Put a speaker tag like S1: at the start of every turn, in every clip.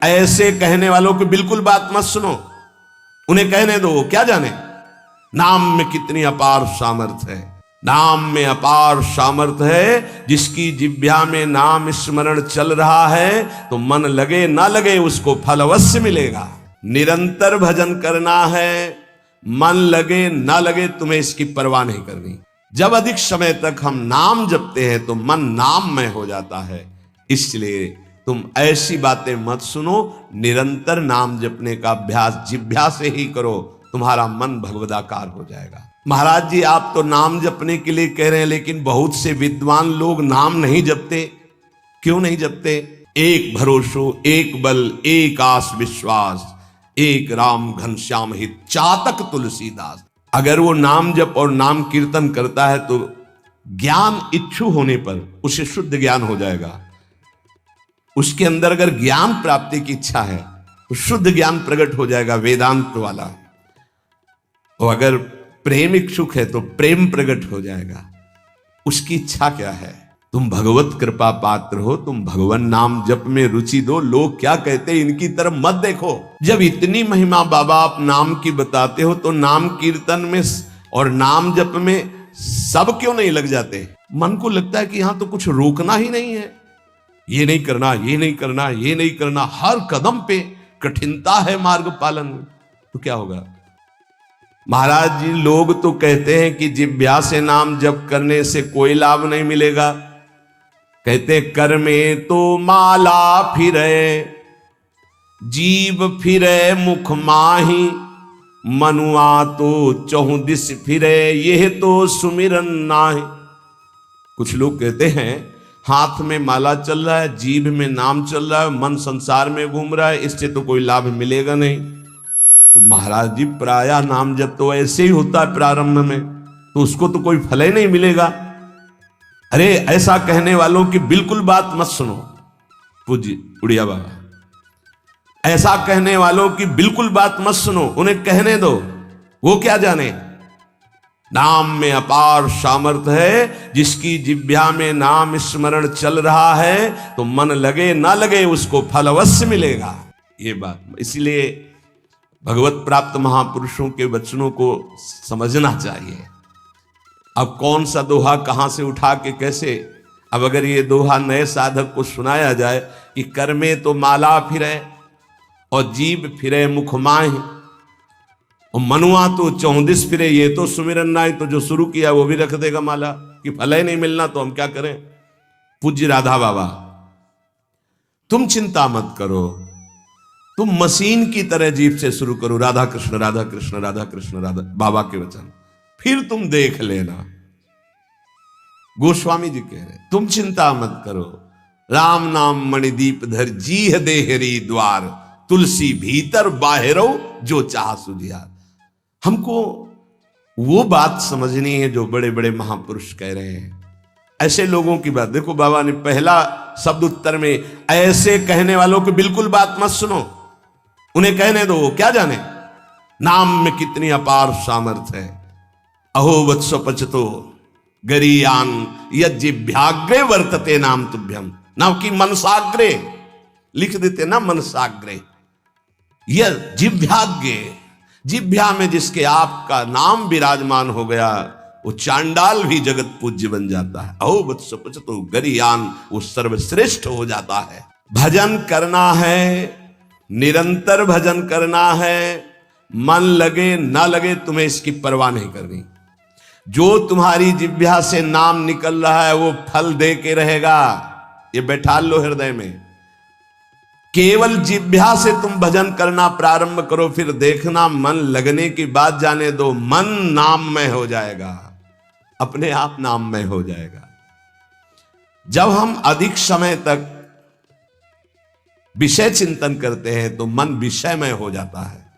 S1: ऐसे कहने वालों की बिल्कुल बात मत सुनो, उन्हें कहने दो, क्या जाने नाम में कितनी अपार सामर्थ्य है। नाम में अपार सामर्थ्य है। जिसकी जिह्वा में नाम स्मरण चल रहा है तो मन लगे ना लगे उसको फल अवश्य मिलेगा। निरंतर भजन करना है, मन लगे ना लगे तुम्हें इसकी परवाह नहीं करनी। जब अधिक समय तक हम नाम जपते हैं तो मन नाम में हो जाता है। इसलिए तुम ऐसी बातें मत सुनो, निरंतर नाम जपने का अभ्यास जिह्वा से ही करो, तुम्हारा मन भगवदाकार हो जाएगा। महाराज जी आप तो नाम जपने के लिए कह रहे हैं, लेकिन बहुत से विद्वान लोग नाम नहीं जपते। क्यों नहीं जपते? एक भरोसो, एक बल, एक आस विश्वास, एक राम घनश्याम हित चातक तुलसीदास। अगर वो नाम जप और नाम कीर्तन करता है तो ज्ञान इच्छु होने पर उसे शुद्ध ज्ञान हो जाएगा। उसके अंदर अगर ज्ञान प्राप्ति की इच्छा है तो शुद्ध ज्ञान प्रकट हो जाएगा, वेदांत वाला। और अगर प्रेम इच्छुक है तो प्रेम प्रकट हो जाएगा। उसकी इच्छा क्या है? तुम भगवत कृपा पात्र हो, तुम भगवान नाम जप में रुचि दो। लोग क्या कहते हैं इनकी तरफ मत देखो। जब इतनी महिमा बाबा आप नाम की बताते हो तो नाम कीर्तन में और नाम जप में सब क्यों नहीं लग जाते? मन को लगता है कि यहां तो कुछ रोकना ही नहीं है, ये नहीं करना, ये नहीं करना, ये नहीं करना, हर कदम पे कठिनता है मार्ग पालन में। तो क्या होगा? महाराज जी लोग तो कहते हैं कि जिह्वा से नाम जप करने से कोई लाभ नहीं मिलेगा। कहते कर में तो माला फिरे, जीव फिरे मुख माही, मनुआ तो चहु दिस फिरे, यह तो सुमिरन नाहि। कुछ लोग कहते हैं हाथ में माला चल रहा है, जीभ में नाम चल रहा है, मन संसार में घूम रहा है, इससे तो कोई लाभ मिलेगा नहीं। तो महाराज जी प्रायः नाम जब तो ऐसे ही होता है प्रारंभ में, तो उसको तो कोई फल ही नहीं मिलेगा। अरे ऐसा कहने वालों की बिल्कुल बात मत सुनो पूज्य उड़िया बाबा। ऐसा कहने वालों की बिल्कुल बात मत सुनो, उन्हें कहने दो। वो क्या जाने नाम में अपार सामर्थ्य है। जिसकी जिह्वा में नाम स्मरण चल रहा है तो मन लगे ना लगे उसको फल अवश्य मिलेगा। ये बात इसलिए भगवत प्राप्त महापुरुषों के वचनों को समझना चाहिए। अब कौन सा दोहा कहां से उठा के कैसे, अब अगर ये दोहा नए साधक को सुनाया जाए कि कर में तो माला फिरे और जीभ फिरे मुख माहि और मनुआ तो चौंदिस फिरे, ये तो सुमिरन नाहि। तो जो शुरू किया वो भी रख देगा माला कि फल ही नहीं मिलना, तो हम क्या करें? पूज्य राधा बाबा तुम चिंता मत करो, तुम मशीन की तरह जीभ से शुरू करो राधा कृष्ण राधा कृष्ण राधा कृष्ण राधा, बाबा के वचन, फिर तुम देख लेना। गोस्वामी जी कह रहे तुम चिंता मत करो, राम नाम मणिदीप धर जीह देहरी द्वार, तुलसी भीतर बाहरो जो चाह सुधियार। हमको वो बात समझनी है जो बड़े बड़े महापुरुष कह रहे हैं। ऐसे लोगों की बात देखो, बाबा ने पहला शब्द उत्तर में ऐसे कहने वालों की बिल्कुल बात मत सुनो, उन्हें कहने दो। क्या जाने नाम में कितनी अपार सामर्थ्य है। अहो वत्स पचतो गरीयान यज्जिभ्याग्रे वर्तते नाम तुभ्यम, नाम की मनसाग्रे लिख देते ना, मनसाग्रे यह जिभ्याग्रे, जिभ्या में जिसके आपका नाम विराजमान हो गया वो चांडाल भी जगत पूज्य बन जाता है। अहो वत्स पचतो गरीयान, वो सर्वश्रेष्ठ हो जाता है। भजन करना है, निरंतर भजन करना है, मन लगे ना लगे तुम्हें इसकी परवाह नहीं करनी। जो तुम्हारी जिह्वा से नाम निकल रहा है वो फल दे के रहेगा, ये बैठा लो हृदय में। केवल जिह्वा से तुम भजन करना प्रारंभ करो, फिर देखना मन लगने की बात जाने दो, मन नाम में हो जाएगा, अपने आप नाम में हो जाएगा। जब हम अधिक समय तक विषय चिंतन करते हैं तो मन विषय में हो जाता है।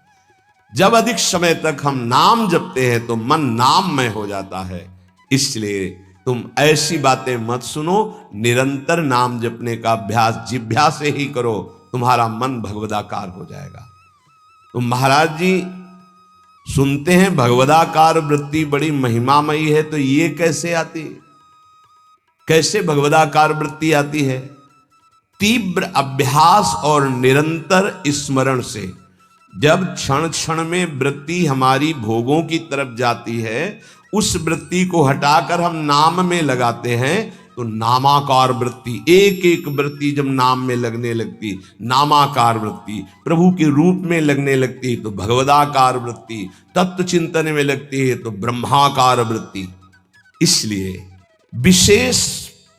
S1: जब अधिक समय तक हम नाम जपते हैं तो मन नाम में हो जाता है। इसलिए तुम ऐसी बातें मत सुनो, निरंतर नाम जपने का अभ्यास जिह्वा से ही करो, तुम्हारा मन भगवदाकार हो जाएगा। तो महाराज जी सुनते हैं भगवदाकार वृत्ति बड़ी महिमामयी है, तो ये कैसे आती, कैसे भगवदाकार वृत्ति आती है? तीव्र अभ्यास और निरंतर स्मरण से। जब क्षण क्षण में वृत्ति हमारी भोगों की तरफ जाती है, उस वृत्ति को हटाकर हम नाम में लगाते हैं तो नामाकार वृत्ति, एक एक वृत्ति जब नाम में लगने लगती, नामाकार वृत्ति, प्रभु के रूप में लगने लगती तो भगवदाकार वृत्ति, तत्व चिंतन में लगती है तो ब्रह्माकार वृत्ति। इसलिए विशेष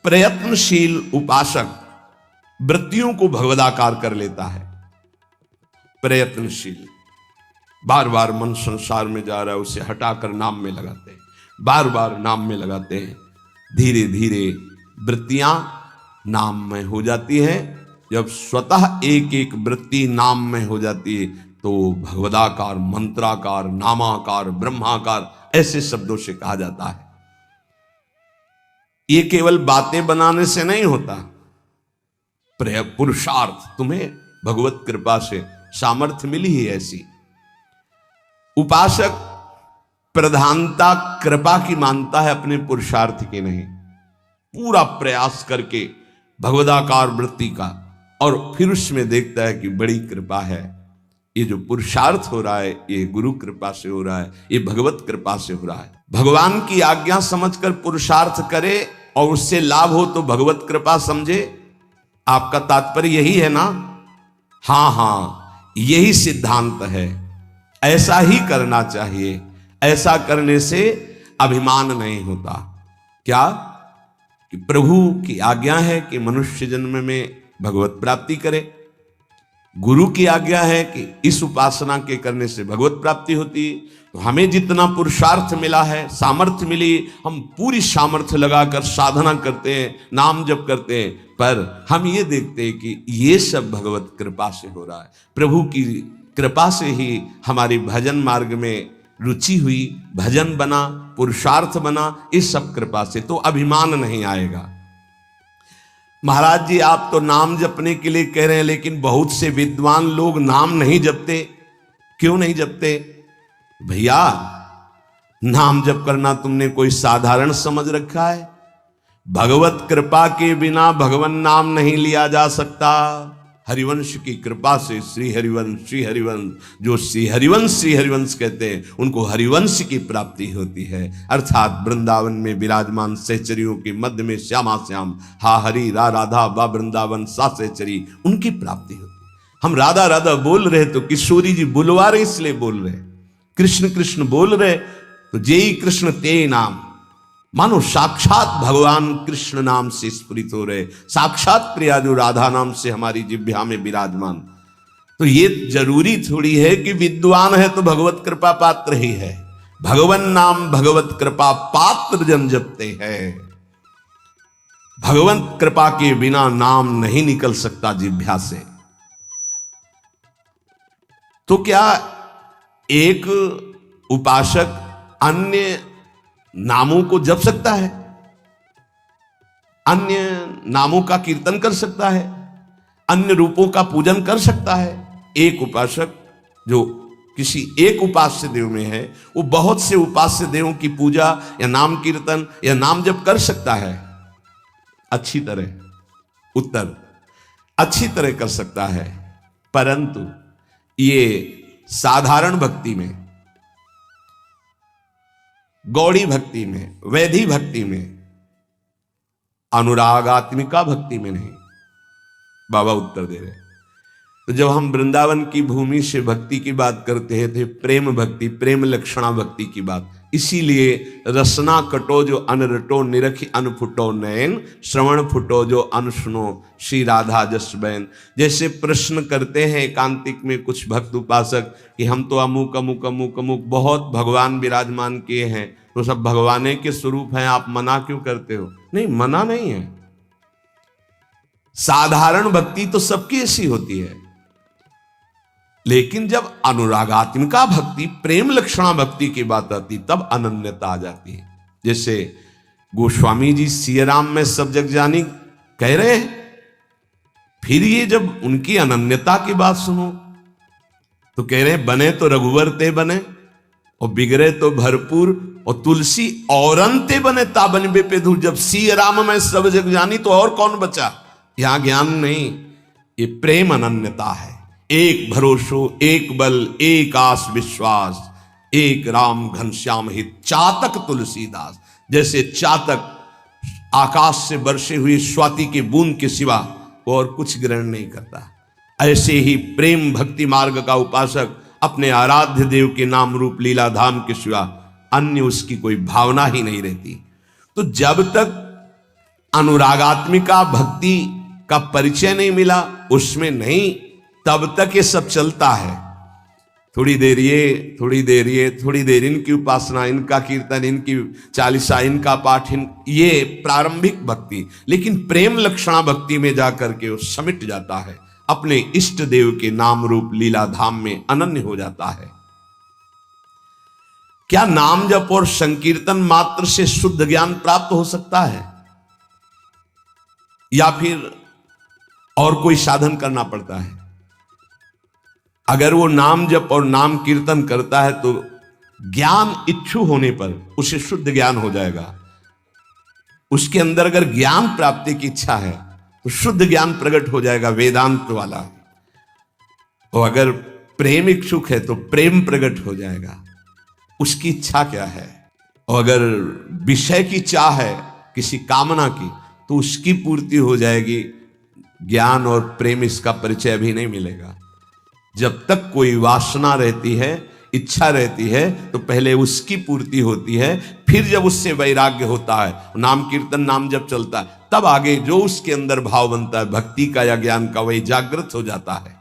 S1: प्रयत्नशील उपासक वृत्तियों को भगवदाकार कर लेता है। प्रयत्नशील, बार बार मन संसार में जा रहा है, उसे हटाकर नाम में लगाते हैं, बार बार नाम में लगाते हैं। धीरे धीरे वृत्तियां नाम में हो जाती हैं। जब स्वतः एक एक वृत्ति नाम में हो जाती है तो भगवदाकार, मंत्राकार, नामाकार, ब्रह्माकार ऐसे शब्दों से कहा जाता है। ये केवल बातें बनाने से नहीं होता, पुरुषार्थ, तुम्हें भगवत कृपा से सामर्थ्य मिली ही ऐसी। उपासक प्रधानता कृपा की मानता है, अपने पुरुषार्थ की नहीं। पूरा प्रयास करके भगवदाकार वृत्ति का, और फिर उसमें देखता है कि बड़ी कृपा है। ये जो पुरुषार्थ हो रहा है ये गुरु कृपा से हो रहा है, ये भगवत कृपा से हो रहा है। भगवान की आज्ञा समझकर पुरुषार्थ करे और उससे लाभ हो तो भगवत कृपा समझे। आपका तात्पर्य यही है ना? हाँ, यही सिद्धांत है। ऐसा ही करना चाहिए। ऐसा करने से अभिमान नहीं होता। क्या कि प्रभु की आज्ञा है कि मनुष्य जन्म में भगवत प्राप्ति करे, गुरु की आज्ञा है कि इस उपासना के करने से भगवत प्राप्ति होती। तो हमें जितना पुरुषार्थ मिला है, सामर्थ्य मिली, हम पूरी सामर्थ्य लगाकर साधना करते हैं, नाम जप करते हैं, पर हम ये देखते हैं कि ये सब भगवत कृपा से हो रहा है। प्रभु की कृपा से ही हमारी भजन मार्ग में रुचि हुई, भजन बना, पुरुषार्थ बना, इस सब कृपा से। तो अभिमान नहीं आएगा। महाराज जी, आप तो नाम जपने के लिए कह रहे हैं, लेकिन बहुत से विद्वान लोग नाम नहीं जपते। क्यों नहीं जपते? भैया, नाम जप करना तुमने कोई साधारण समझ रखा है? भगवत कृपा के बिना भगवान नाम नहीं लिया जा सकता। हरिवंश की कृपा से श्री हरिवंश, जो श्री हरिवंश कहते हैं, उनको हरिवंश की प्राप्ति होती है। अर्थात वृंदावन में विराजमान सहचरियों के मध्य में श्यामा श्याम, हा हरि रा राधा बा वृंदावन सा सहचरी, उनकी प्राप्ति होती है। हम राधा राधा बोल रहे तो किशोरी जी बुलवा रहे, इसलिए बोल रहे। कृष्ण कृष्ण बोल रहे तो जेई कृष्ण ते नाम, मानो साक्षात भगवान कृष्ण नाम से स्फुरित हो रहे, साक्षात प्रिया जो राधा नाम से हमारी जिह्वा में विराजमान। तो ये जरूरी थोड़ी है कि विद्वान है तो भगवत कृपा पात्र ही है। भगवन नाम भगवत कृपा पात्र जन जपते हैं। भगवत कृपा के बिना नाम नहीं निकल सकता जिह्वा से। तो क्या एक उपासक अन्य नामों को जप सकता है? अन्य नामों का कीर्तन कर सकता है? अन्य रूपों का पूजन कर सकता है? एक उपासक जो किसी एक उपास्य देव में है, वो बहुत से उपास्य देवों की पूजा या नाम कीर्तन या नाम जप कर सकता है। अच्छी तरह उत्तर, अच्छी तरह कर सकता है, परंतु ये साधारण भक्ति में, गौड़ी भक्ति में, वैधि भक्ति में, अनुरागात्मिका भक्ति में नहीं। बाबा उत्तर दे रहे। तो जब हम वृंदावन की भूमि से भक्ति की बात करते थे, प्रेम भक्ति, प्रेम लक्षणा भक्ति की बात, इसीलिए रसना कटो जो अनरटो, निरखी अनफुटो नयन, श्रवण फुटो जो अनसुनो, श्री राधा जस बैन। जैसे प्रश्न करते हैं एकांतिक में कुछ भक्त उपासक कि हम तो अमुक अमुक अमुक अमुक बहुत भगवान विराजमान किए हैं, तो सब भगवाने के स्वरूप हैं, आप मना क्यों करते हो? नहीं, मना नहीं है। साधारण भक्ति तो सबकी ऐसी होती है, लेकिन जब अनुरागात्मिका भक्ति, प्रेम लक्षणा भक्ति की बात आती, तब अनन्यता आ जाती है। जैसे गोस्वामी जी सिया राम में सब जग जानी कह रहे हैं, फिर ये जब उनकी अनन्यता की बात सुनो तो कह रहे हैं बने तो रघुवर ते बने और बिगड़े तो भरपूर, और तुलसी औरंते बने ताबन बेपेधु। जब सिया राम में सब जग जानी तो और कौन बचा? यहां ज्ञान नहीं, ये प्रेम अनन्यता है। एक भरोसो, एक बल, एक आस विश्वास, एक राम घनश्याम हित, चातक तुलसीदास। जैसे चातक आकाश से बरसे हुई स्वाति की बूंद के सिवा वो और कुछ ग्रहण नहीं करता, ऐसे ही प्रेम भक्ति मार्ग का उपासक अपने आराध्य देव के नाम रूप लीला धाम के सिवा अन्य उसकी कोई भावना ही नहीं रहती। तो जब तक अनुरागात्मिका भक्ति का परिचय नहीं मिला, उसमें नहीं, तब तक ये सब चलता है। थोड़ी देर ये, थोड़ी देर ये, थोड़ी देर इनकी उपासना, इनका कीर्तन, इनकी चालीसा, इनका पाठ, ये प्रारंभिक भक्ति। लेकिन प्रेम लक्षणा भक्ति में जाकर के वो समिट जाता है, अपने इष्ट देव के नाम रूप लीला धाम में अनन्य हो जाता है। क्या नाम जप और संकीर्तन मात्र से शुद्ध ज्ञान प्राप्त हो सकता है, या फिर और कोई साधन करना पड़ता है? अगर वो नाम जप और नाम कीर्तन करता है तो ज्ञान इच्छु होने पर उसे शुद्ध ज्ञान हो जाएगा। उसके अंदर अगर ज्ञान प्राप्ति की इच्छा है तो शुद्ध ज्ञान प्रकट हो जाएगा, वेदांत वाला। और अगर प्रेम इच्छुक है तो प्रेम प्रकट हो जाएगा, उसकी इच्छा क्या है। और अगर विषय की चाह है, किसी कामना की, तो उसकी पूर्ति हो जाएगी। ज्ञान और प्रेम इसका परिचय अभी नहीं मिलेगा। जब तक कोई वासना रहती है, इच्छा रहती है, तो पहले उसकी पूर्ति होती है। फिर जब उससे वैराग्य होता है, नाम कीर्तन नाम जब चलता है, तब आगे जो उसके अंदर भाव बनता है भक्ति का या ज्ञान का, वही जागृत हो जाता है।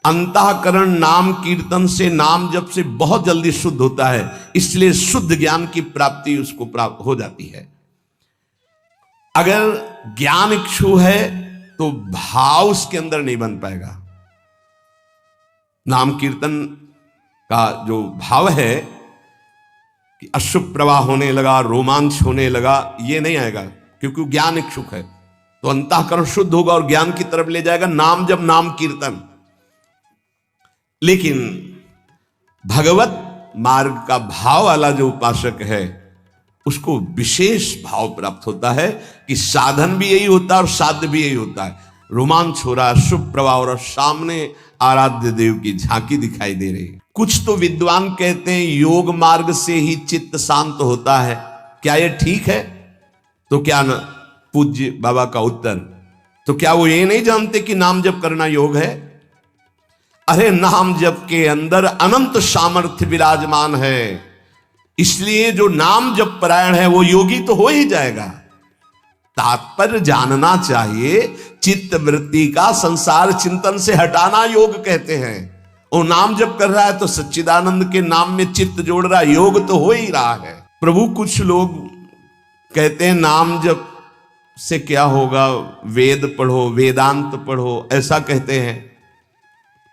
S1: अंतःकरण नाम कीर्तन से, नाम जप से बहुत जल्दी शुद्ध होता है, इसलिए शुद्ध ज्ञान की प्राप्ति उसको प्राप्त हो जाती है। अगर ज्ञान इच्छु है तो भाव उसके अंदर नहीं बन पाएगा। नाम कीर्तन का जो भाव है कि अशुभ प्रवाह होने लगा, रोमांच होने लगा, ये नहीं आएगा, क्योंकि ज्ञान इच्छुक है। तो अंतःकरण शुद्ध होगा और ज्ञान की तरफ ले जाएगा, नाम जब नाम कीर्तन। लेकिन भगवत मार्ग का भाव वाला जो उपासक है, उसको विशेष भाव प्राप्त होता है कि साधन भी यही होता है और साध्य भी यही होता है। रोमांच हो रहा है, शुभ प्रवाह हो रहा है, सामने आराध्य देव की झांकी दिखाई दे रही है। कुछ तो विद्वान कहते हैं योग मार्ग से ही चित्त शांत होता है। क्या यह ठीक है? तो क्या न पूज्य बाबा का उत्तर, तो क्या वो ये नहीं जानते कि नाम जप करना योग है? अरे नाम जप के अंदर अनंत सामर्थ्य विराजमान है, इसलिए जो नाम जप परायण है वो योगी तो हो ही जाएगा। तात्पर्य जानना चाहिए, चित्त वृत्ति का संसार चिंतन से हटाना योग कहते हैं। और नाम जप कर रहा है तो सच्चिदानंद के नाम में चित्त जोड़ रहा है, योग तो हो ही रहा है। प्रभु कुछ लोग कहते हैं नाम जप से क्या होगा, वेद पढ़ो, वेदांत पढ़ो, ऐसा कहते हैं।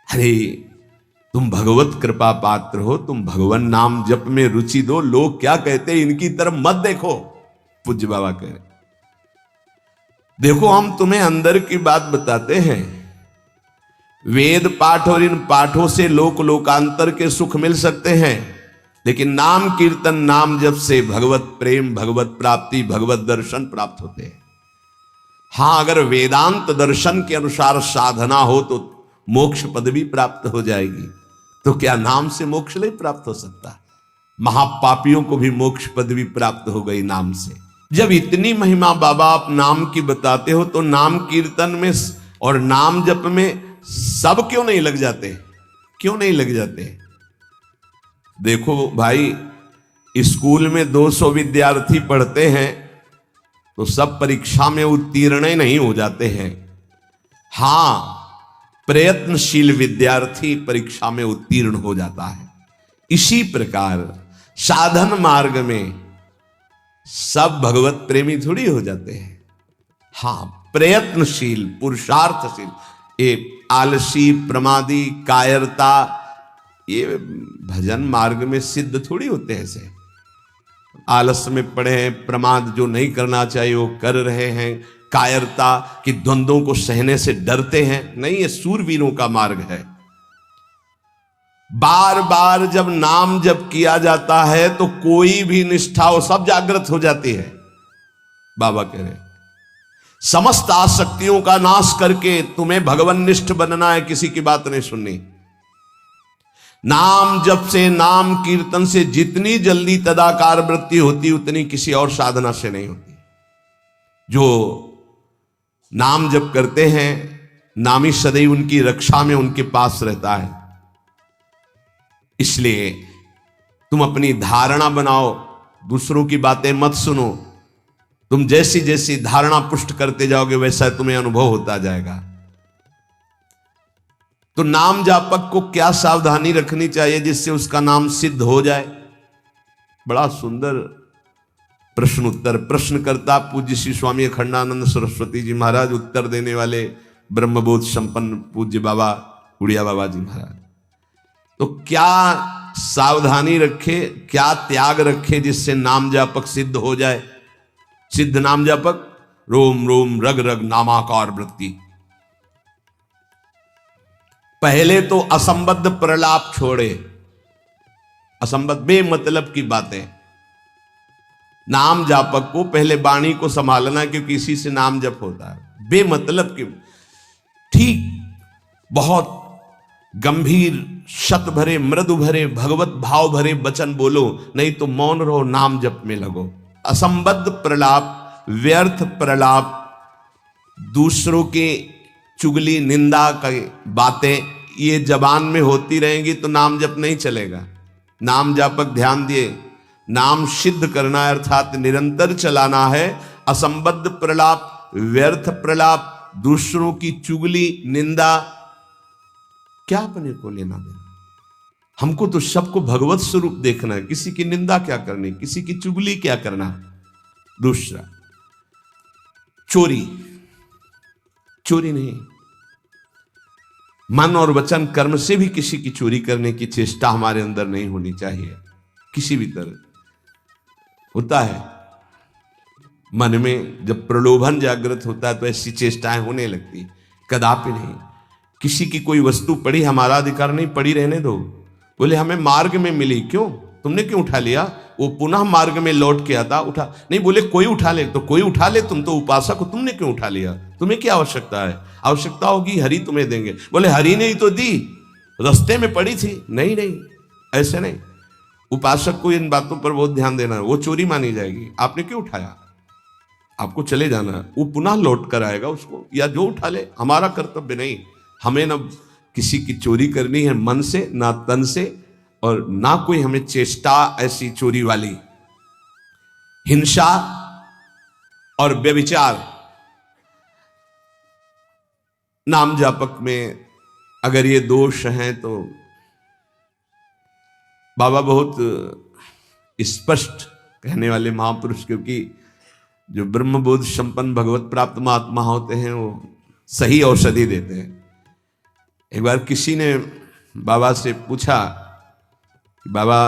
S1: अरे तुम भगवत कृपा पात्र हो, तुम भगवान नाम जप में रुचि दो। लोग क्या कहते हैं इनकी तरफ मत देखो। पूज्य बाबा कह रहे, देखो हम तुम्हें अंदर की बात बताते हैं। वेद पाठ और इन पाठों से लोक लोकांतर के सुख मिल सकते हैं, लेकिन नाम कीर्तन नाम जप से भगवत प्रेम, भगवत प्राप्ति, भगवत दर्शन प्राप्त होते हैं। हां, अगर वेदांत दर्शन के अनुसार साधना हो तो मोक्ष पदवी प्राप्त हो जाएगी। तो क्या नाम से मोक्ष नहीं प्राप्त हो सकता? महापापियों को भी मोक्ष पदवी प्राप्त हो गई नाम से। जब इतनी महिमा बाबा आप नाम की बताते हो, तो नाम कीर्तन में और नाम जप में सब क्यों नहीं लग जाते? क्यों नहीं लग जाते? देखो भाई, स्कूल में 200 विद्यार्थी पढ़ते हैं तो सब परीक्षा में उत्तीर्ण नहीं हो जाते हैं। हां, प्रयत्नशील विद्यार्थी परीक्षा में उत्तीर्ण हो जाता है। इसी प्रकार साधन मार्ग में सब भगवत प्रेमी थोड़ी हो जाते हैं। हां, प्रयत्नशील, पुरुषार्थशील, ये आलसी, प्रमादी, कायरता, ये भजन मार्ग में सिद्ध थोड़ी होते हैं। ऐसे आलस में पड़े हैं, प्रमाद जो नहीं करना चाहिए वो कर रहे हैं, कायरता कि द्वंद्वों को सहने से डरते हैं। नहीं, ये सूरवीरों का मार्ग है। बार बार जब नाम जप किया जाता है तो कोई भी निष्ठा हो सब जागृत हो जाती है। बाबा कह रहे समस्त आसक्तियों का नाश करके तुम्हें भगवननिष्ठ बनना है, किसी की बात नहीं सुननी। नाम जप से, नाम कीर्तन से जितनी जल्दी तदाकार वृत्ति होती उतनी किसी और साधना से नहीं होती। जो नाम जप करते हैं, नामी सदैव उनकी रक्षा में उनके पास रहता है। इसलिए तुम अपनी धारणा बनाओ, दूसरों की बातें मत सुनो। तुम जैसी जैसी धारणा पुष्ट करते जाओगे वैसा तुम्हें अनुभव होता जाएगा। तो नाम जापक को क्या सावधानी रखनी चाहिए जिससे उसका नाम सिद्ध हो जाए? बड़ा सुंदर प्रश्न उत्तर। प्रश्नकर्ता पूज्य श्री स्वामी अखंडानंद सरस्वती जी महाराज, उत्तर देने वाले ब्रह्मबोध संपन्न पूज्य बाबा उड़िया बाबा जी महाराज। तो क्या सावधानी रखे, क्या त्याग रखे जिससे नाम जापक सिद्ध हो जाए? सिद्ध नाम जापक, रोम रोम रग रग नामाकार वृत्ति। पहले तो असंबद्ध प्रलाप छोड़े, असंबद्ध बेमतलब की बातें। नाम जापक को पहले वाणी को संभालना, क्योंकि इसी से नाम जप होता है। बेमतलब की, ठीक बहुत गंभीर शत भरे मृदु भरे भगवत भाव भरे वचन बोलो, नहीं तो मौन रहो, नाम जप में लगो। असंबद्ध प्रलाप, व्यर्थ प्रलाप, दूसरों के चुगली निंदा की बातें ये जबान में होती रहेंगी तो नाम जप नहीं चलेगा। नाम जापक ध्यान दिए, नाम सिद्ध करना है अर्थात निरंतर चलाना है। असंबद्ध प्रलाप, व्यर्थ प्रलाप, दूसरों की चुगली निंदा, क्या अपने को लेना देना? हमको तो सबको भगवत स्वरूप देखना है। किसी की निंदा क्या करनी, किसी की चुगली क्या करना। दूसरा, चोरी, चोरी नहीं, मन और वचन कर्म से भी किसी की चोरी करने की चेष्टा हमारे अंदर नहीं होनी चाहिए। किसी भी तरह होता है मन में जब प्रलोभन जागृत होता है तो ऐसी चेष्टाएं होने लगती, कदापि नहीं। किसी की कोई वस्तु पड़ी, हमारा अधिकार नहीं, पड़ी रहने दो। बोले हमें मार्ग में मिली, क्यों, तुमने क्यों उठा लिया? वो पुनः मार्ग में लौट के आता, उठा नहीं। बोले कोई उठा ले, तो कोई उठा ले, तुम तो उपासक हो, तुमने क्यों उठा लिया? तुम्हें क्या आवश्यकता है? आवश्यकता होगी हरि तुम्हें देंगे। बोले हरि ने ही तो दी, रास्ते में पड़ी थी। नहीं नहीं, ऐसे नहीं। उपासक को इन बातों पर बहुत ध्यान देना है, वो चोरी मानी जाएगी। आपने क्यों उठाया? आपको चले जाना है, वो पुनः लौट कर आएगा उसको, या जो उठा ले। हमारा कर्तव्य नहीं, हमें न किसी की चोरी करनी है मन से, ना तन से, और ना कोई हमें चेष्टा ऐसी चोरी वाली। हिंसा और व्यभिचार नाम जापक में अगर ये दोष हैं तो बाबा बहुत स्पष्ट कहने वाले महापुरुष, क्योंकि जो ब्रह्मबोध संपन्न भगवत प्राप्त महात्मा होते हैं वो सही औषधि देते हैं। एक बार किसी ने बाबा से पूछा कि बाबा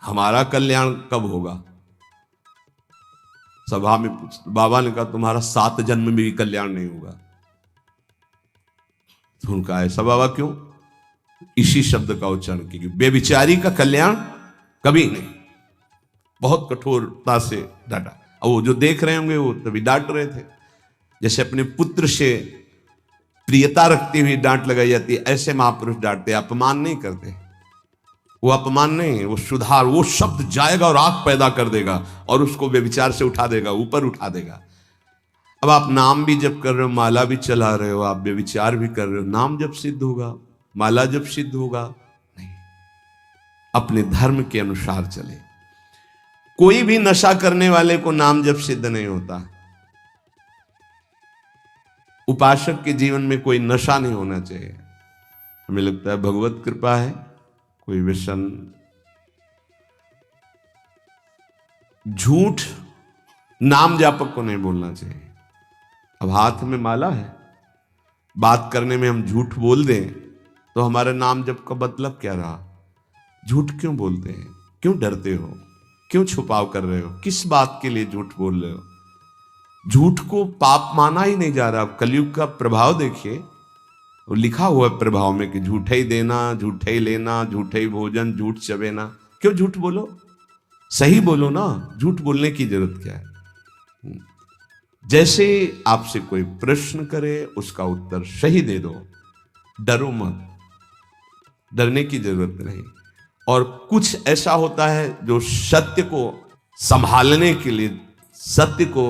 S1: हमारा कल्याण कब होगा? सभा में पूछ, बाबा ने कहा तुम्हारा 7 जन्म में भी कल्याण नहीं होगा। तो उनका ऐसा बाबा क्यों? इसी शब्द का उच्चारण कीजिए, बेविचारी का कल्याण कभी नहीं। बहुत कठोरता से डांटा। और वो जो देख रहे होंगे वो तभी डांट रहे थे, जैसे अपने पुत्र से प्रियता रखती हुई डांट लगाई जाती है, ऐसे महापुरुष डांटते, अपमान नहीं करते। वो अपमान नहीं, वो सुधार, वो शब्द जाएगा और आग पैदा कर देगा और उसको व्यभिचार से उठा देगा, ऊपर उठा देगा। अब आप नाम भी जप कर रहे हो, माला भी चला रहे हो, आप व्यभिचार भी कर रहे हो, नाम जब सिद्ध होगा, माला जब सिद्ध होगा? नहीं। अपने धर्म के अनुसार चले। कोई भी नशा करने वाले को नाम जब सिद्ध नहीं होता। उपासक के जीवन में कोई नशा नहीं होना चाहिए। हमें लगता है भगवत कृपा है, कोई व्यसन, झूठ नाम जापक को नहीं बोलना चाहिए। अब हाथ में माला है, बात करने में हम झूठ बोल दें तो हमारे नाम जप का मतलब क्या रहा? झूठ क्यों बोलते हैं? क्यों डरते हो? क्यों छुपाव कर रहे हो? किस बात के लिए झूठ बोल रहे हो? झूठ को पाप माना ही नहीं जा रहा। कलयुग का प्रभाव देखिए, वो लिखा हुआ है प्रभाव में कि झूठे ही देना, झूठे ही लेना, झूठे ही भोजन, झूठ चबेना। क्यों झूठ बोलो? सही बोलो ना, झूठ बोलने की जरूरत क्या है? जैसे आपसे कोई प्रश्न करे उसका उत्तर सही दे दो, डरो मत, डरने की जरूरत नहीं। और कुछ ऐसा होता है जो सत्य को संभालने के लिए, सत्य को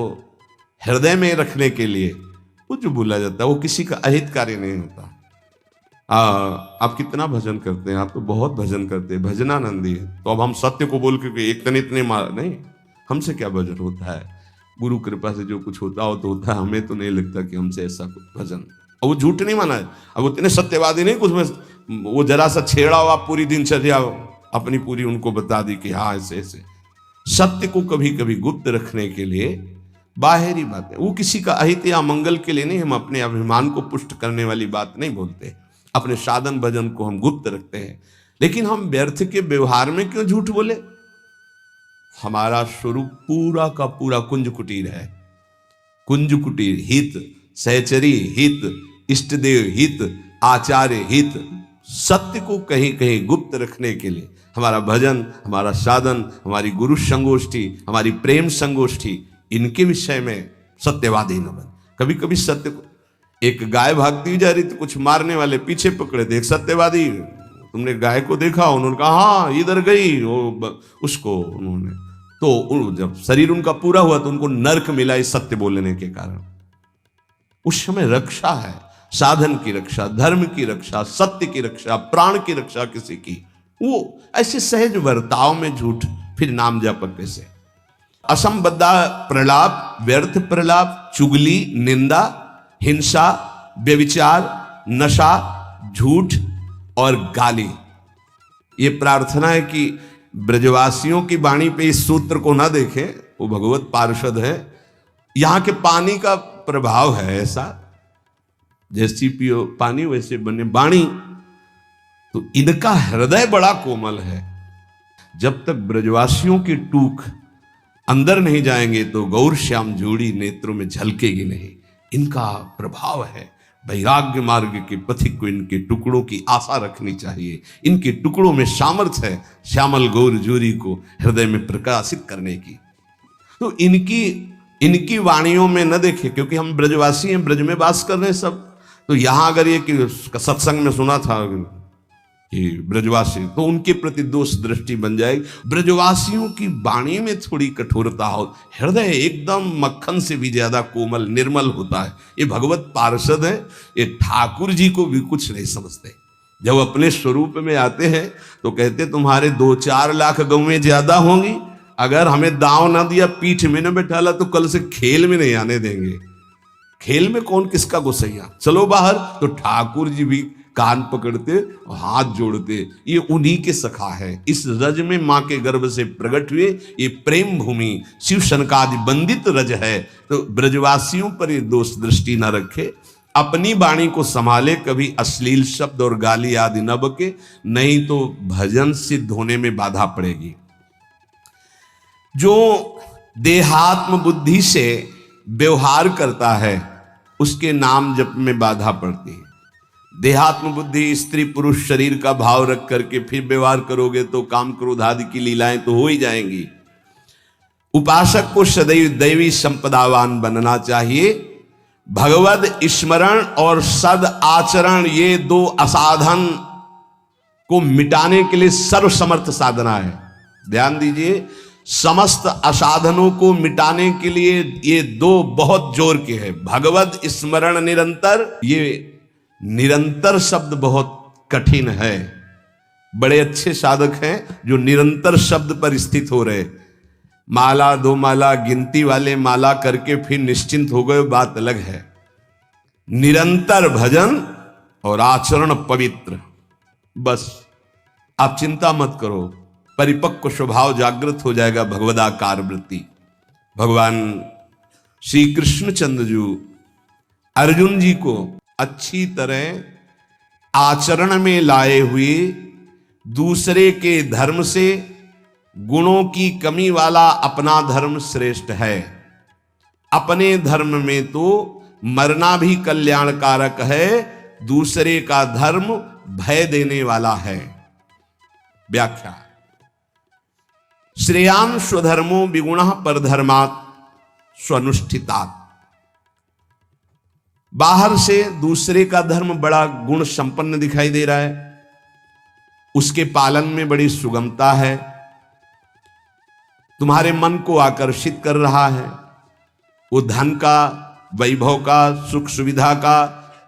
S1: हृदय में रखने के लिए वो जो बोला जाता है वो किसी का अहितकारी नहीं होता। आप कितना भजन करते हैं, आप तो बहुत भजन करते हैं, भजनानंदी है, तो अब हम सत्य को बोल के इतने मार नहीं, हमसे क्या भजन होता है। गुरु कृपा से जो कुछ होता हो तो होता है, हमें तो नहीं लगता कि हमसे ऐसा कुछ भजन। और वो झूठ नहीं माना है, अब उतने सत्यवादी नहीं कुछ में वो जरा सा छेड़ा हो, आप पूरी दिनचर्या अपनी पूरी उनको बता दी कि हाँ ऐसे ऐसे। सत्य को कभी कभी गुप्त रखने के लिए बाहरी बात है, वो किसी का अहित या मंगल के लिए नहीं, हम अपने अभिमान को पुष्ट करने वाली बात नहीं बोलते, अपने साधन भजन को हम गुप्त रखते हैं। लेकिन हम व्यर्थ के व्यवहार में क्यों झूठ बोले। हमारा स्वरूप पूरा का पूरा कुंज कुटीर है, कुंज कुटीर हित, सहचरी हित, इष्टदेव हित, आचार्य हित। सत्य को कहीं कहीं गुप्त रखने के लिए हमारा भजन, हमारा साधन, हमारी गुरु संगोष्ठी, हमारी प्रेम संगोष्ठी, इनके विषय में सत्यवादी न बन। कभी कभी सत्य को, एक गाय भागती जा रही थी, कुछ मारने वाले पीछे पकड़े थे, एक सत्यवादी, तुमने गाय को देखा, उन्होंने कहा हाँ इधर गई, उसको उन्होंने, तो जब शरीर उनका पूरा हुआ तो उनको नरक मिला इस सत्य बोलने के कारण। उस समय रक्षा है, साधन की रक्षा, धर्म की रक्षा, सत्य की रक्षा, प्राण की रक्षा किसी की, वो ऐसे सहज वर्ताव में झूठ, फिर नाम जप कैसे। असंबद्धा प्रलाप, व्यर्थ प्रलाप, चुगली, निंदा, हिंसा, व्यभिचार, नशा, झूठ और गाली। ये प्रार्थना है कि ब्रजवासियों की वाणी पे इस सूत्र को ना देखें, वो भगवत पार्षद है, यहां के पानी का प्रभाव है ऐसा, जैसी पियो पानी वैसे बने वाणी। तो इनका हृदय बड़ा कोमल है, जब तक ब्रजवासियों की टूक अंदर नहीं जाएंगे तो गौर श्याम जोड़ी नेत्रों में झलकेगी नहीं। इनका प्रभाव है, वैराग्य मार्ग के पथिक को इनके टुकड़ों की आशा रखनी चाहिए। इनके टुकड़ों में सामर्थ्य है श्यामल गौर जोड़ी को हृदय में प्रकाशित करने की। तो इनकी वाणियों में न देखे, क्योंकि हम ब्रजवासी हैं, ब्रज में वास कर रहे हैं सब। तो यहां अगर ये कि सत्संग में सुना था कि ब्रजवासी, तो उनके प्रति दोष दृष्टि बन जाएगी। ब्रजवासियों की वाणी में थोड़ी कठोरता हो, हृदय एकदम मक्खन से भी ज्यादा कोमल निर्मल होता है। ये भगवत पार्षद है, ये ठाकुर जी को भी कुछ नहीं समझते। जब अपने स्वरूप में आते हैं तो कहते तुम्हारे 2-4 लाख गौवें ज्यादा होंगी, अगर हमें दांव ना दिया, पीठ में न बैठाला, तो कल से खेल में नहीं आने देंगे। खेल में कौन किसका गोसैया, चलो बाहर। तो ठाकुर जी भी कान पकड़ते और हाथ जोड़ते, ये उन्हीं के सखा है। इस रज में मां के गर्भ से प्रकट हुए, ये प्रेम भूमि शिव शनकादि बंदित रज है। तो ब्रजवासियों पर ये दोष दृष्टि न रखे, अपनी वाणी को संभाले, कभी अश्लील शब्द और गाली आदि न बके, नहीं तो भजन सिद्ध होने में बाधा पड़ेगी। जो देहात्म बुद्धि से व्यवहार करता है उसके नाम जप में बाधा पड़ती है। देहात्म बुद्धि, स्त्री पुरुष शरीर का भाव रख करके फिर व्यवहार करोगे तो काम क्रोध आदि की लीलाएं तो हो ही जाएंगी। उपासक को सदैव दैवी संपदावान बनना चाहिए। भगवद स्मरण और सद आचरण, ये 2 असाधन को मिटाने के लिए सर्वसमर्थ साधना है। ध्यान दीजिए, समस्त असाधनों को मिटाने के लिए ये 2 बहुत जोर के हैं। भगवत स्मरण निरंतर, ये निरंतर शब्द बहुत कठिन है। बड़े अच्छे साधक हैं जो निरंतर शब्द पर स्थित हो रहे, माला 2 माला गिनती वाले माला करके फिर निश्चिंत हो गए, बात अलग है। निरंतर भजन और आचरण पवित्र, बस आप चिंता मत करो, परिपक्व स्वभाव जागृत हो जाएगा, भगवदाकार वृत्ति। भगवान श्री कृष्णचंद्र जी अर्जुन जी को अच्छी तरह आचरण में लाए हुए, दूसरे के धर्म से गुणों की कमी वाला अपना धर्म श्रेष्ठ है। अपने धर्म में तो मरना भी कल्याणकारक है, दूसरे का धर्म भय देने वाला है। व्याख्या, श्रेयान स्वधर्मो विगुणः परधर्मात् स्वनुष्ठितात्। बाहर से दूसरे का धर्म बड़ा गुण संपन्न दिखाई दे रहा है, उसके पालन में बड़ी सुगमता है, तुम्हारे मन को आकर्षित कर रहा है, वो धन का, वैभव का, सुख सुविधा का,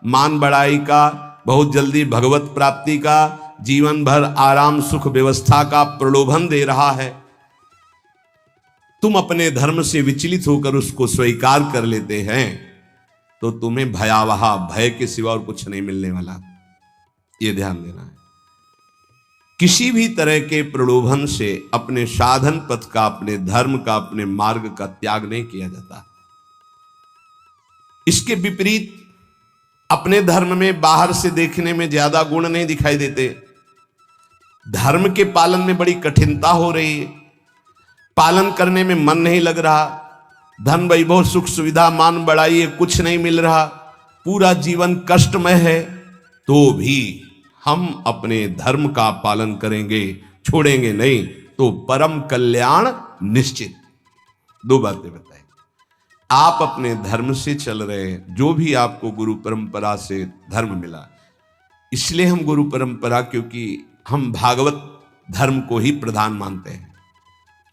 S1: मान बढ़ाई का, बहुत जल्दी भगवत प्राप्ति का, जीवन भर आराम सुख व्यवस्था का प्रलोभन दे रहा है। तुम अपने धर्म से विचलित होकर उसको स्वीकार कर लेते हैं तो तुम्हें भयावह भय के सिवा और कुछ नहीं मिलने वाला। यह ध्यान देना है। किसी भी तरह के प्रलोभन से अपने साधन पथ का, अपने धर्म का, अपने मार्ग का त्याग नहीं किया जाता। इसके विपरीत अपने धर्म में बाहर से देखने में ज्यादा गुण नहीं दिखाई देते, धर्म के पालन में बड़ी कठिनता हो रही है, पालन करने में मन नहीं लग रहा, धन वैभव सुख सुविधा मान बढ़ाई कुछ नहीं मिल रहा, पूरा जीवन कष्टमय है, तो भी हम अपने धर्म का पालन करेंगे, छोड़ेंगे नहीं, तो परम कल्याण निश्चित। दो बातें बताएं। आप अपने धर्म से चल रहे हैं, जो भी आपको गुरु परंपरा से धर्म मिला, इसलिए हम गुरु परंपरा, क्योंकि हम भागवत धर्म को ही प्रधान मानते हैं।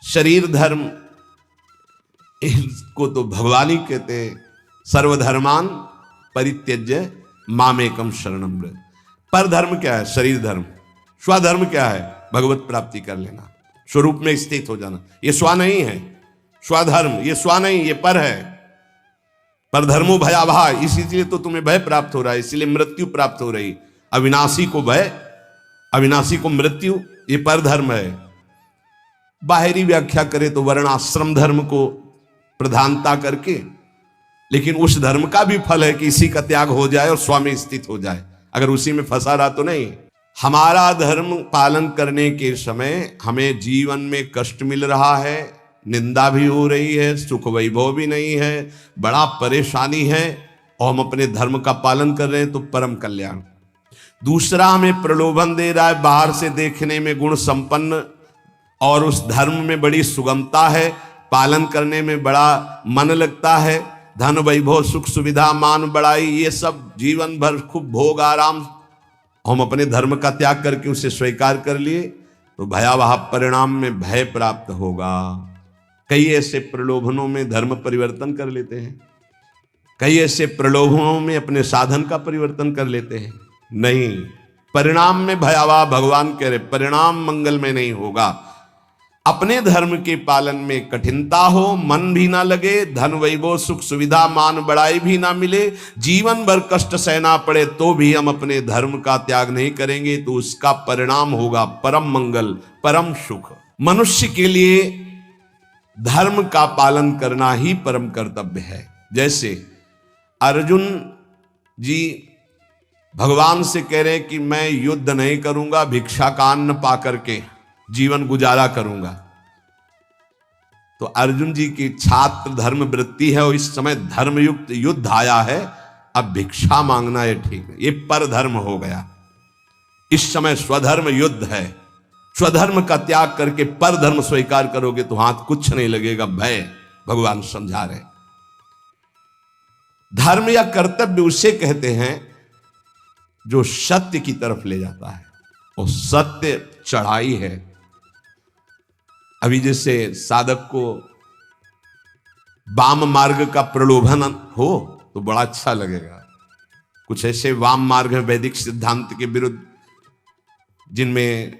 S1: शरीर धर्म इसको तो भगवान ही कहते हैं, सर्वधर्मान परित्यज्य मामेकम शरणम व्रज। पर धर्म क्या है? शरीर धर्म। स्वधर्म क्या है? भगवत प्राप्ति कर लेना, स्वरूप में स्थित हो जाना। ये स्व नहीं है, स्वधर्म ये स्व नहीं, ये पर है। पर धर्मो भयावह, इसीलिए तो तुम्हें भय प्राप्त हो रहा है, इसीलिए मृत्यु प्राप्त हो रही। अविनाशी को भय, अविनाशी को मृत्यु, ये पर धर्म है। बाहरी व्याख्या करें तो वर्ण आश्रम धर्म को प्रधानता करके, लेकिन उस धर्म का भी फल है कि इसी का त्याग हो जाए और स्वामी स्थित हो जाए। अगर उसी में फंसा रहा तो नहीं। हमारा धर्म पालन करने के समय हमें जीवन में कष्ट मिल रहा है, निंदा भी हो रही है, सुख वैभव भी नहीं है, बड़ा परेशानी है, और हम अपने धर्म का पालन कर रहे हैं तो परम कल्याण। दूसरा हमें प्रलोभन दे रहा है, बाहर से देखने में गुण संपन्न और उस धर्म में बड़ी सुगमता है, पालन करने में बड़ा मन लगता है, धन वैभव सुख सुविधा मान बढ़ाई, ये सब जीवन भर खूब भोग आराम, हम अपने धर्म का त्याग करके उसे स्वीकार कर लिए तो भयावह परिणाम में भय प्राप्त होगा। कई ऐसे प्रलोभनों में धर्म परिवर्तन कर लेते हैं, कई ऐसे प्रलोभनों में अपने साधन का परिवर्तन कर लेते हैं। नहीं, परिणाम में भयावह, भगवान कह रहे परिणाम मंगल में नहीं होगा। अपने धर्म के पालन में कठिनता हो, मन भी ना लगे, धन वैभव सुख सुविधा मान बढ़ाई भी ना मिले, जीवन भर कष्ट सहना पड़े, तो भी हम अपने धर्म का त्याग नहीं करेंगे, तो उसका परिणाम होगा परम मंगल, परम सुख। मनुष्य के लिए धर्म का पालन करना ही परम कर्तव्य है। जैसे अर्जुन जी भगवान से कह रहे हैं कि मैं युद्ध नहीं करूंगा, भिक्षा का अन्न पा करके जीवन गुजारा करूंगा। तो अर्जुन जी की छात्र धर्म वृत्ति है और इस समय धर्मयुक्त युद्ध आया है, अब भिक्षा मांगना ये ठीक है, ये पर धर्म हो गया। इस समय स्वधर्म युद्ध है, स्वधर्म का त्याग करके पर धर्म स्वीकार करोगे तो हाथ कुछ नहीं लगेगा, भय। भगवान समझा रहे। धर्म या कर्तव्य उसे कहते हैं जो सत्य की तरफ ले जाता है, और सत्य चढ़ाई है। अभी जैसे साधक को वाम मार्ग का प्रलोभन हो तो बड़ा अच्छा लगेगा। कुछ ऐसे वाम मार्ग है वैदिक सिद्धांत के विरुद्ध, जिनमें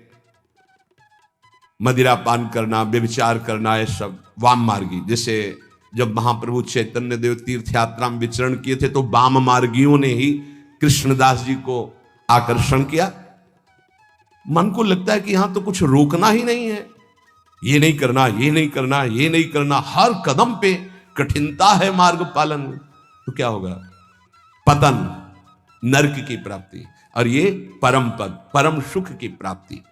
S1: मदिरा पान करना, व्यभिचार करना, ये सब वाम मार्गी। जैसे जब महाप्रभु चैतन्य देव तीर्थ यात्रा में विचरण किए थे तो वाम मार्गियों ने ही कृष्णदास जी को आकर्षण किया। मन को लगता है कि यहां तो कुछ रोकना ही नहीं है, ये नहीं करना, ये नहीं करना, ये नहीं करना, हर कदम पे कठिनता है मार्ग पालन में, तो क्या होगा? पतन, नरक की प्राप्ति, और ये परम पद, परम सुख की प्राप्ति।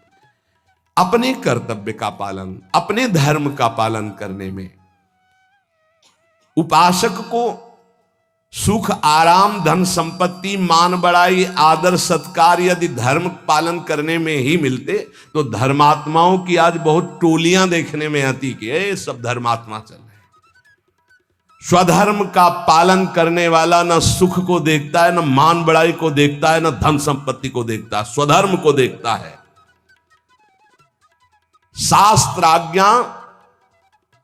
S1: अपने कर्तव्य का पालन, अपने धर्म का पालन करने में उपासक को सुख आराम धन संपत्ति मान बढ़ाई आदर सत्कार यदि धर्म पालन करने में ही मिलते तो धर्मात्माओं की आज बहुत टोलियां देखने में आती कि ये सब धर्मात्मा चल रहे। स्वधर्म का पालन करने वाला न सुख को देखता है, न मान बड़ाई को देखता है, न धन संपत्ति को देखता है, स्वधर्म को देखता है। शास्त्र आज्ञा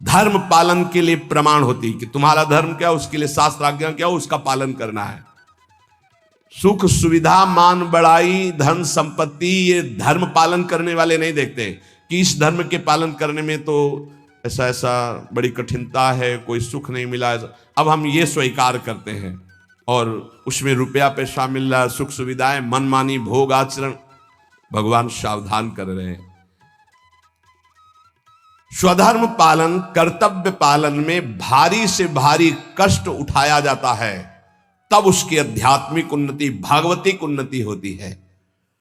S1: धर्म पालन के लिए प्रमाण होती है कि तुम्हारा धर्म क्या, उसके लिए शास्त्र आज्ञा क्या, उसका पालन करना है। सुख सुविधा मान बड़ाई धन संपत्ति ये धर्म पालन करने वाले नहीं देखते कि इस धर्म के पालन करने में तो ऐसा ऐसा बड़ी कठिनता है, कोई सुख नहीं मिला। अब हम ये स्वीकार करते हैं और उसमें रुपया पैसा मिल रहा है, सुख सुविधाएं, मनमानी भोग आचरण। भगवान सावधान कर रहे हैं। स्वधर्म पालन कर्तव्य पालन में भारी से भारी कष्ट उठाया जाता है, तब उसकी आध्यात्मिक उन्नति भागवतिक उन्नति होती है।